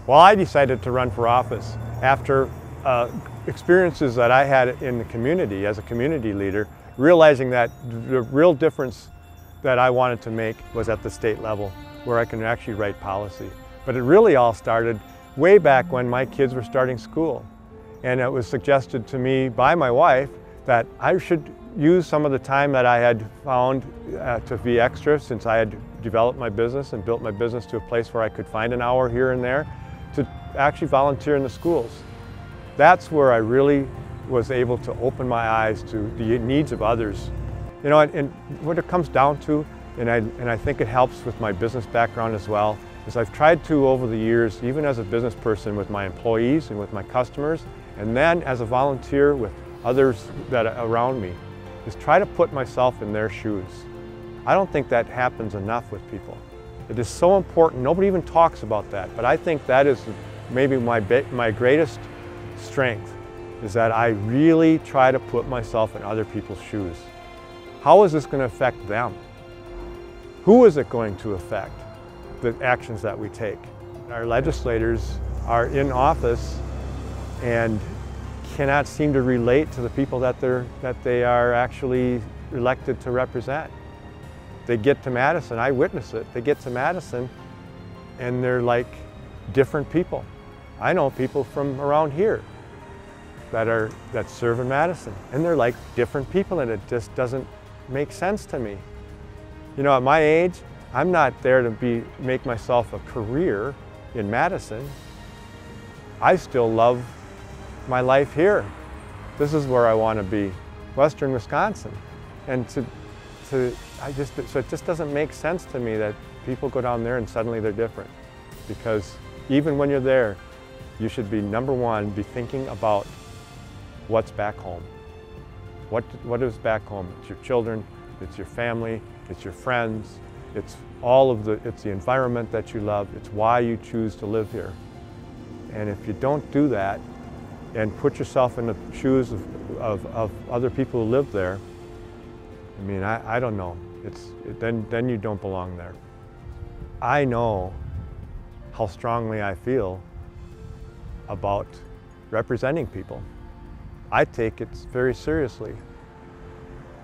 Well, I decided to run for office after experiences that I had in the community as a community leader, realizing that the real difference that I wanted to make was at the state level, where I can actually write policy. But it really all started way back when my kids were starting school. And it was suggested to me by my wife that I should use some of the time that I had found to be extra, since I had developed my business and built my business to a place where I could find an hour here and there, to actually volunteer in the schools. That's where I really was able to open my eyes to the needs of others. You know, and what it comes down to, and I think it helps with my business background as well, is I've tried to, over the years, even as a business person with my employees and with my customers, and then as a volunteer with others that are around me, is try to put myself in their shoes. I don't think that happens enough with people. It is so important. Nobody even talks about that, but I think that is maybe my greatest strength, is that I really try to put myself in other people's shoes. How is this going to affect them? Who is it going to affect, the actions that we take? Our legislators are in office and cannot seem to relate to the people that they are actually elected to represent. They get to Madison, I witness it, they get to Madison and they're like different people. I know people from around here that serve in Madison, and they're like different people, and it just doesn't make sense to me. You know, at my age, I'm not there to make myself a career in Madison. I still love my life here. This is where I want to be, Western Wisconsin. And so it just doesn't make sense to me that people go down there and suddenly they're different. Because even when you're there, you should be, number one, be thinking about what's back home. What is back home? It's your children, it's your family, it's your friends, it's the environment that you love, it's why you choose to live here. And if you don't do that and put yourself in the shoes of other people who live there, I mean, I don't know. Then you don't belong there. I know how strongly I feel about representing people. I take it very seriously.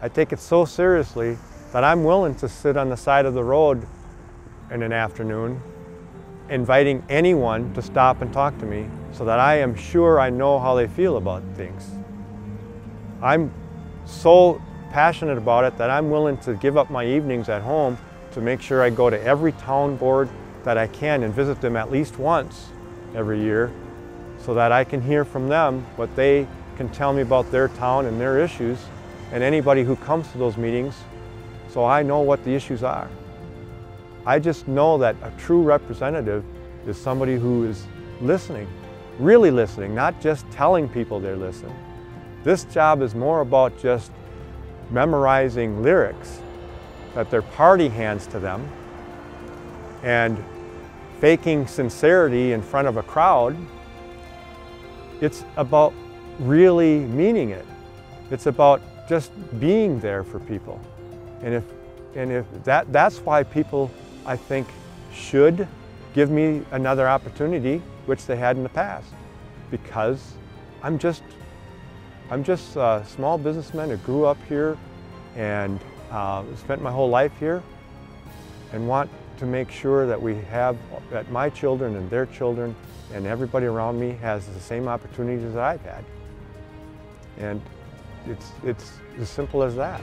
I take it so seriously that I'm willing to sit on the side of the road in an afternoon, inviting anyone to stop and talk to me so that I am sure I know how they feel about things. I'm so passionate about it that I'm willing to give up my evenings at home to make sure I go to every town board that I can and visit them at least once every year, so that I can hear from them what they can tell me about their town and their issues, and anybody who comes to those meetings, so I know what the issues are. I just know that a true representative is somebody who is listening, really listening, not just telling people they're listening. This job is more about just memorizing lyrics that their party hands to them and faking sincerity in front of a crowd. It's about really meaning it. It's about just being there for people. And if that's why people, I think, should give me another opportunity, which they had in the past, because I'm just a small businessman who grew up here and spent my whole life here, and want to make sure that my children and their children and everybody around me has the same opportunities that I've had. And it's as simple as that.